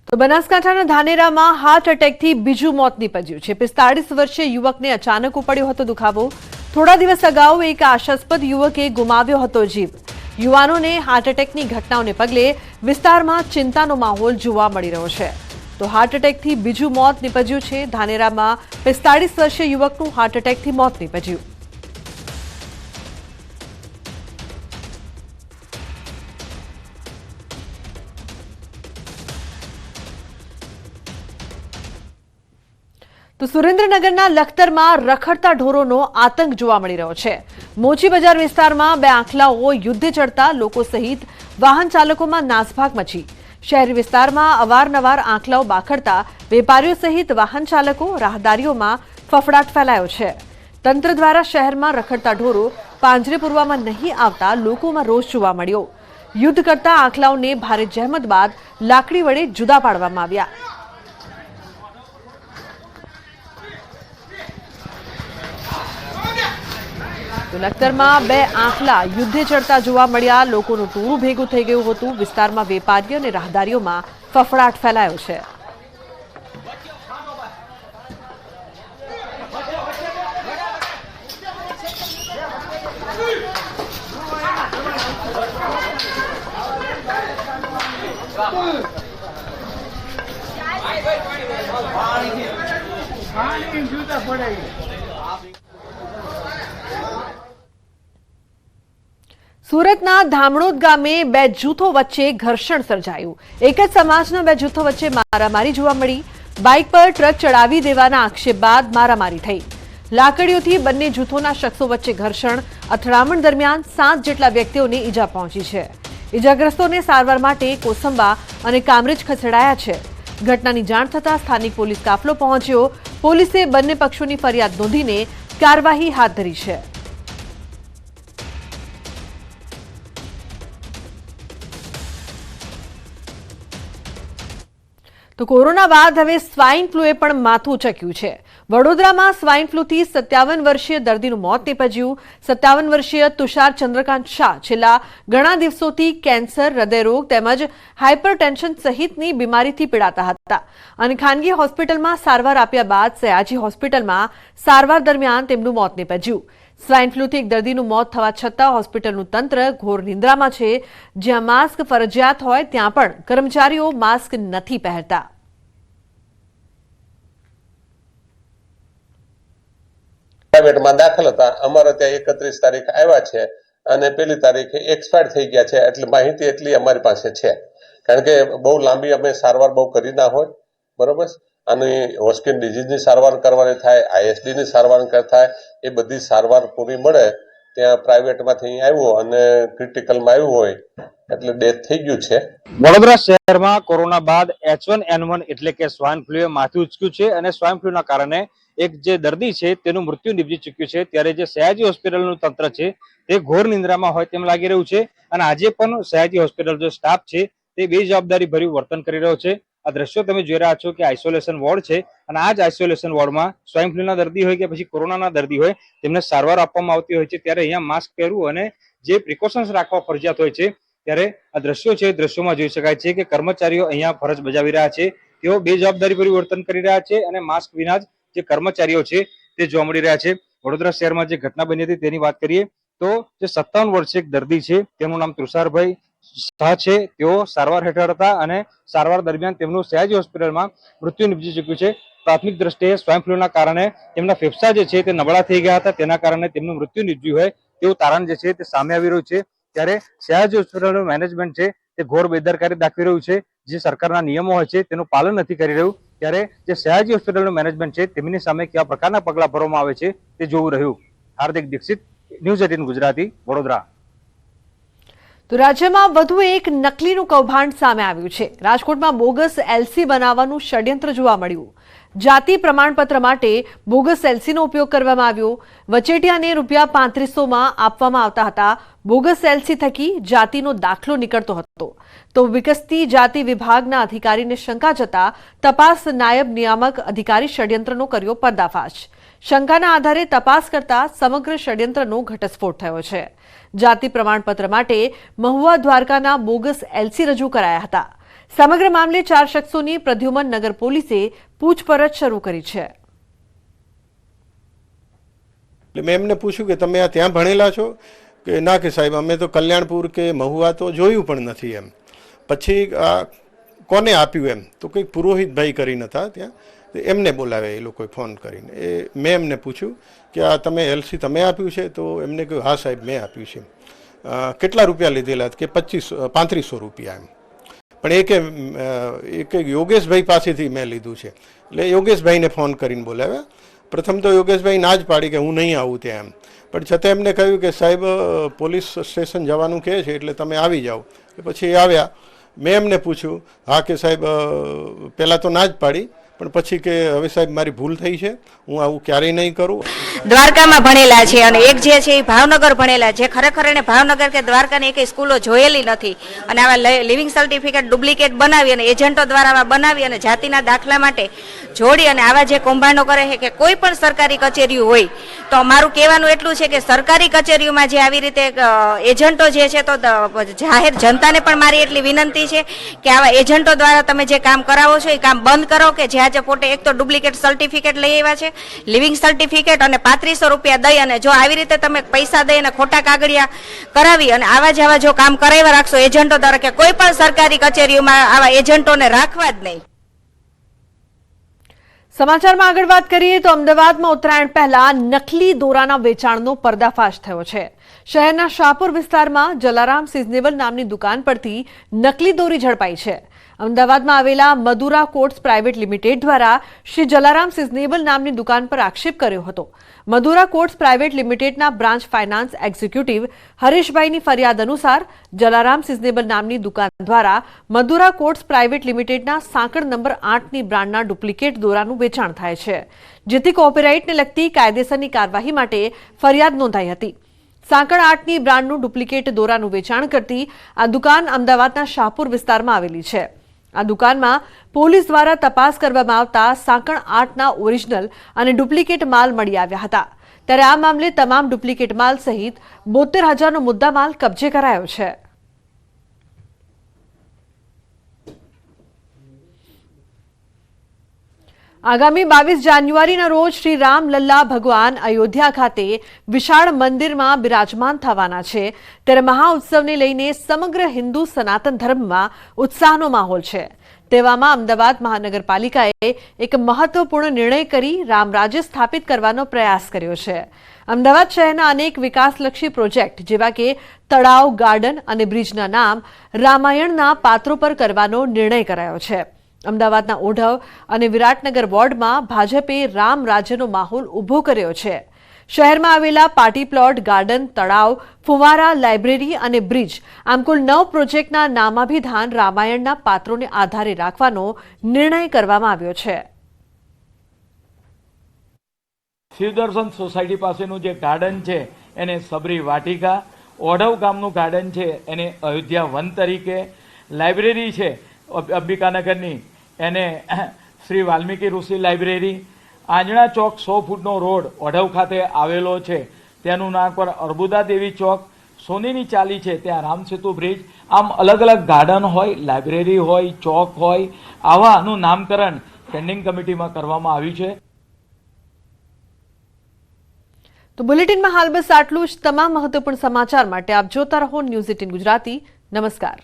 તો બનાસકાંઠાના ધાનેરામાં હાર્ટ એટેકથી બીજું મોત નીપજ્યું છે। 45 વર્ષીય યુવકને અચાનક પડ્યો હતો દુખાવો। થોડા દિવસ અગાઉ એક આશાસ્પદ યુવકે ગુમાવ્યો હતો જીવ। યુવાનોને હાર્ટ એટેકની ઘટનાઓને પગલે વિસ્તારમાં ચિંતાનો માહોલ જોવા મળી રહ્યો છે। તો હાર્ટ એટેકથી બીજું મોત નીપજ્યું છે। ધાનેરામાં 45 વર્ષીય યુવકનું હાર્ટ એટેકથી મોત નીપજ્યું। તો સુરેન્દ્રનગરના લખતરમાં રખડતા ઢોરોનો આતંક જોવા મળી રહ્યો છે। મોચી બજાર વિસ્તારમાં બે આંખલાઓ યુદ્ધે ચડતા લોકો સહિત વાહન ચાલકોમાં નાસભાગ મચી। શહેરી વિસ્તારમાં અવારનવાર આંખલાઓ બાખડતા વેપારીઓ સહિત વાહન ચાલકો રાહદારીઓમાં ફફડાટ ફેલાયો છે। તંત્ર દ્વારા શહેરમાં રખડતા ઢોરો પાંજરે પૂરવામાં નહીં આવતા લોકોમાં રોષ જોવા મળ્યો। યુદ્ધ કરતા આંખલાઓને ભારે જહેમત બાદ લાકડી વડે જુદા પાડવામાં આવ્યા। તો લખતરમાં બે આંખલા યુદ્ધે ચડતા જોવા મળ્યા। લોકોનું ટોળું ભેગું થઈ ગયું હતું। વિસ્તારમાં વેપારીઓ અને રાહદારીઓમાં ફફડાટ ફેલાયો છે। સુરતના ધામણોદ ગામે બે જૂથો વચ્ચે ઘર્ષણ સર્જાયું। એક જ સમાજના બે જૂથો વચ્ચે મારામારી જોવા મળી। બાઇક પર ટ્રક ચડાવી દેવાના આક્ષેપ બાદ મારામારી થઈ। લાકડીઓથી બંને જૂથોના શખ્સો વચ્ચે ઘર્ષણ। અથડામણ દરમિયાન 7 જેટલા વ્યક્તિઓને ઈજા પહોંચી છે। ઈજાગ્રસ્તોને સારવાર માટે કોસંબા અને કામરેજ ખસેડાયા છે। ઘટનાની જાણ થતાં સ્થાનિક પોલીસ કાફલો પહોંચ્યો। પોલીસે બંને પક્ષોની ફરિયાદ નોંધીને કાર્યવાહી હાથ ધરી છે। તો કોરોના બાદ હવે સ્વાઇન ફ્લુએ પણ માથું ઉચક્યું છે। વડોદરામાં સ્વાઇન ફ્લુથી 57 વર્ષીય દર્દીનું મોત નીપજ્યું। 57 વર્ષીય તુષાર ચંદ્રકાંત શાહ છેલ્લા ઘણા દિવસોથી કેન્સર, હૃદયરોગ તેમજ હાઇપરટેન્શન સહિતની બીમારીથી પીડાતા હતા અને ખાનગી હોસ્પિટલમાં સારવાર આપ્યા બાદ સયાજી હોસ્પિટલમાં સારવાર દરમિયાન તેમનું મોત નીપજ્યું। સ્વાઇન ફ્લુથી એક દર્દીનું મોત થવા છતાં હોસ્પિટલનું તંત્ર ઘોર નિંદ્રામાં છે। જ્યાં માસ્ક ફરજિયાત હોય ત્યાં પણ કર્મચારીઓ માસ્ક નથી પહેરતા। પ્રાઇવેટમાં દાખલ હતા। અમારે ત્યાં 31 તારીખ આવ્યા છે અને પેલી તારીખે એક્સપાયર થઈ ગયા છે। એટલે માહિતી એટલી અમારી પાસે છે, કારણ કે બહુ લાંબી અમે સારવાર બહુ કરી ના હોય, બરોબર। અને હોસ્કિન ડિઝીઝની સારવાર કરવાની થાય, આઈએસડીની સારવાર થાય, એ બધી સારવાર પૂરી મળે ત્યાં પ્રાઇવેટમાંથી આવ્યો અને ક્રિટિકલમાં આવ્યું હોય એટલે ડેથ થઈ ગયું છે। વડોદરા શહેરમાં કોરોના બાદ H1N1 એટલે કે સ્વાઇન ફ્લુએ માથું ઉચક્યું છે અને સ્વાઇન ફ્લુના કારણે એક જે દર્દી છે તેનું મૃત્યુ નિપજી ચૂક્યું છે। ત્યારે જે સયાજી હોસ્પિટલનું તંત્ર છે તે ઘોર નિંદ્રામાં હોય તેમ લાગી રહ્યું છે અને આજે પણ સયાજી હોસ્પિટલ જે સ્ટાફ છે તે બેજવાબદારી ભર્યું વર્તન કરી રહ્યો છે। આ દ્રશ્યો તમે જોઈ રહ્યા છો કે આઇસોલેશન વોર્ડ છે અને આ જ આઇસોલેશન વોર્ડમાં સ્વાઇન ફ્લુના દર્દી હોય કે પછી કોરોનાના દર્દી હોય તેમને સારવાર આપવામાં આવતી હોય છે। ત્યારે અહીંયા માસ્ક પહેરવું અને જે પ્રિકોશન્સ રાખવા ફરજિયાત હોય છે। ત્યારે આ દ્રશ્યો છે, દ્રશ્યોમાં જોઈ શકાય છે કે કર્મચારીઓ અહીંયા ફરજ બજાવી રહ્યા છે। તેઓ બેજવાબદારી ભર્યું વર્તન કરી રહ્યા છે અને માસ્ક વિના જ જે કર્મચારીઓ છે તે જોવા મળી રહ્યા છે। વડોદરા શહેરમાં જે ઘટના બની હતી તેની વાત કરીએ તો જે 57 વર્ષીય એક દર્દી છે તેનું નામ તુષારભાઈ શાહ છે। તેઓ સારવાર હેઠળ હતા અને સારવાર દરમિયાન તેમનું સયાજી હોસ્પિટલમાં મૃત્યુ નિપજી ચૂક્યું છે। પ્રાથમિક દ્રષ્ટિએ સ્વાઇન ફ્લુના કારણે તેમના ફેફસા જે છે તે નબળા થઈ ગયા હતા, તેના કારણે તેમનું મૃત્યુ નિપજ્યું હોય તેવું તારણ જે છે તે સામે આવી રહ્યું છે। ત્યારે સયાજી હોસ્પિટલનું મેનેજમેન્ટ છે તે ઘોર બેદરકારી દાખવી રહ્યું છે। જે સરકારના નિયમો હોય છે તેનું પાલન નથી કરી રહ્યું। ત્યારે જે સયાજી હોસ્પિટલનું મેનેજમેન્ટ છે તેમની સામે કેવા પ્રકારના પગલાં ભરવામાં આવે છે તે જોવું રહ્યું। હાર્દિક દીક્ષિત, ન્યૂઝ 18 ગુજરાતી, વડોદરા। તો રાજ્યમાં વધુ એક નકલીનું કૌભાંડ સામે આવ્યું છે। રાજકોટમાં બોગસ એલસી બનાવવાનું ષડયંત્ર જોવા મળ્યું। જાતિ પ્રમાણપત્ર માટે બોગસ એલસીનો ઉપયોગ કરવામાં આવ્યો। વચેટિયાને ₹3500માં આપવામાં આવતા હતા। બોગસ એલસી થકી જાતિનો દાખલો નીકળતો હતો। તો વિકસતી જાતિ વિભાગના અધિકારીને શંકા જતા તપાસ નાયબ નિયામક અધિકારી ષડયંત્રનો કર્યો પર્દાફાશ। શંકાના આધારે તપાસ કરતા સમગ્ર ષડયંત્રનો ઘટસ્ફોટ થયો છે। જાતિ પ્રમાણપત્ર માટે મહુવા દ્વારકાના બોગસ એલસી રજૂ કરાયા હતા। સમગ્ર મામલે 4 શખ્સોની પ્રદ્યુમન નગર પોલીસે પૂછપરછ શરૂ કરી છે. મેં એમને પૂછ્યું કે તમે આ ત્યાં ભણેલા છો કે ના, કે સાહેબ અમે તો કલ્યાણપુર કે મહુવા તો જોયું પણ નથી એમ. પછી કોને આપ્યું એમ તો કંઈક પુરોહિતભાઈ કરીને હતા ત્યાં, એમને બોલાવે એ લોકોએ ફોન કરીને. મેં એમને પૂછ્યું કે આ તમે એલસી તમે આપ્યું છે? તો એમને કહ્યું હા સાહેબ મેં આપ્યું છે. કેટલા રૂપિયા લીધેલા? કે 3500 રૂપિયા એમ. પણ એ કે યોગેશભાઈ પાસેથી મેં લીધું છે. એટલે યોગેશભાઈને ફોન કરીને બોલાવ્યા. પ્રથમ તો યોગેશભાઈ ના જ પાડી કે હું નહીં આવું ત્યાં એમ. પણ છતાં એમને કહ્યું કે સાહેબ પોલીસ સ્ટેશન જવાનું કહે છે એટલે તમે આવી જાઓ. પછી એ આવ્યા. મેં એમને પૂછ્યું હા કે સાહેબ પહેલાં તો ના જ પાડી, પણ પછી કે હવે સાહેબ મારી ભૂલ થઈ છે, હું આવું ક્યારેય નહીં કરું. દ્વારકામાં ભણેલા છે અને એક જે છે એ ભાવનગર ભણેલા છે. ખરેખર એને ભાવનગર કે દ્વારકાની એક સ્કૂલો જોયેલી નથી અને આવા લિવિંગ સર્ટિફિકેટ ડુપ્લિકેટ બનાવી અને એજન્ટો દ્વારા બનાવી અને જાતિના દાખલા માટે જોડી અને આવા જે કૌભાંડો કરે છે કે કોઈ પણ સરકારી કચેરીઓ હોય તો મારું કહેવાનું એટલું છે કે સરકારી કચેરીઓમાં જે આવી રીતે એજન્ટો જે છે તો જાહેર જનતાને પણ મારી એટલી વિનંતી છે કે આવા એજન્ટો દ્વારા તમે જે કામ કરાવો છો એ કામ બંધ કરો. કે જ્યાં જે પોતે એક તો ડુપ્લિકેટ સર્ટિફિકેટ લઈ આવ્યા છે, લિવિંગ સર્ટિફિકેટ અને 3500 રૂપિયા દઈ અને જો આવી રીતે તમે પૈસા દઈ અને ખોટા કાગળિયા કરાવી અને આવા જો કામ કરાવ્યા રાખશો એજન્ટો દ્વારા કે કોઈ પણ સરકારી કચેરીઓમાં આવા એજન્ટોને રાખવા જ નહીં. સમાચારમાં આગળ વાત કરીએ તો અમદાવાદમાં ઉત્તરાયણ પહેલા નકલી દોરાના વેચાણનો પર્દાફાશ થયો છે. શહેરના શાહપુર વિસ્તારમાં જલારામ સિઝનેબલ નામની દુકાન પરથી નકલી દોરી ઝડપાઈ છે. અમદાવાદમાં આવેલા મદુરા કોટ્સ પ્રાઇવેટ લિમિટેડ દ્વારા શ્રી જલારામ સિઝનેબલ નામની દુકાન પર આક્ષેપ કર્યો હતો. મદુરા કોટ્સ પ્રાઇવેટ લિમિટેડના બ્રાન્ચ ફાઇનાન્સ એક્ઝિક્યુટિવ હરીશભાઈની ફરિયાદ અનુસાર જલારામ સિઝનેબલ નામની દુકાન દ્વારા મદુરા કોટ્સ પ્રાઇવેટ લિમિટેડના સાંકળ નંબર 8ની બ્રાન્ડના ડુપ્લિકેટ દોરાનું વેચાણ થાય છે, જેથી કોપીરાઇટને લગતી કાયદેસરની કાર્યવાહી માટે ફરિયાદ નોંધાઈ હતી. સાંકળ 8ની બ્રાન્ડનું ડુપ્લિકેટ દોરાનું વેચાણ કરતી આ દુકાન અમદાવાદના શાહપુર વિસ્તારમાં આવેલી છે. આ દુકાનમાં પોલીસ દ્વારા તપાસ કરવામાં આવતા સાંકળ 8ના ઓરિજિનલ અને ડુપ્લિકેટ માલ મળી આવ્યા હતા. ત્યારે આ મામલે તમામ ડુપ્લિકેટ માલ સહિત 72,000નો મુદ્દામાલ કબજે કરાયો છે. આગામી 22 જાન્યુઆરીના રોજ શ્રી રામલલ્લા ભગવાન અયોધ્યા ખાતે વિશાળ મંદિરમાં બિરાજમાન થવાના છે. ત્યારે મહાઉત્સવને લઈને સમગ્ર હિન્દુ સનાતન ધર્મમાં ઉત્સાહનો માહોલ છે. તેવામાં અમદાવાદ મહાનગરપાલિકાએ એક મહત્વપૂર્ણ નિર્ણય કરી રામરાજ્ય સ્થાપિત કરવાનો પ્રયાસ કર્યો છે. અમદાવાદ શહેરના અનેક વિકાસલક્ષી પ્રોજેક્ટ જેવા કે તળાવ, ગાર્ડન અને બ્રિજના નામ રામાયણના પાત્રો પર કરવાનો નિર્ણય કરાયો છે. અમદાવાદના ઓઢવ અને વિરાટનગર વોર્ડમાં ભાજપે રામ રાજ્યનો માહોલ ઊભો કર્યો છે. શહેરમાં આવેલા પાર્ટી પ્લોટ, ગાર્ડન, તળાવ, ફુવારા, લાઇબ્રેરી અને બ્રિજ આમ કુલ 9 પ્રોજેક્ટના નામાભિધાન રામાયણના પાત્રોને આધારે રાખવાનો નિર્ણય કરવામાં આવ્યો છે. શિવદર્શન સોસાયટી પાસેનું જે ગાર્ડન છે એને સબરી વાટિકા, ઓઢવ ગામનું ગાર્ડન છે એને અયોધ્યા વન તરીકે, લાઇબ્રેરી છે અંબિકાનગરની એને શ્રી વાલ્મીકી ઋષિ લાઇબ્રેરી, આંજણા ચોક 100 ફૂટનો રોડ ઓઢવ ખાતે આવેલો છે તેનું નામ પર અર્બુદા દેવી ચોક, સોનીની ચાલી છે ત્યાં રામસેતુ બ્રિજ. આમ અલગ અલગ ગાર્ડન હોય, લાઇબ્રેરી હોય, ચોક હોય, આવાનું નામકરણ સ્ટેન્ડિંગ કમિટીમાં કરવામાં આવ્યું છે. તો બુલેટિનમાં હાલ બસ આટલું જ. તમામ મહત્વપૂર્ણ સમાચાર માટે આપ જોતા રહો ન્યૂઝ 18 ગુજરાતી. નમસ્કાર.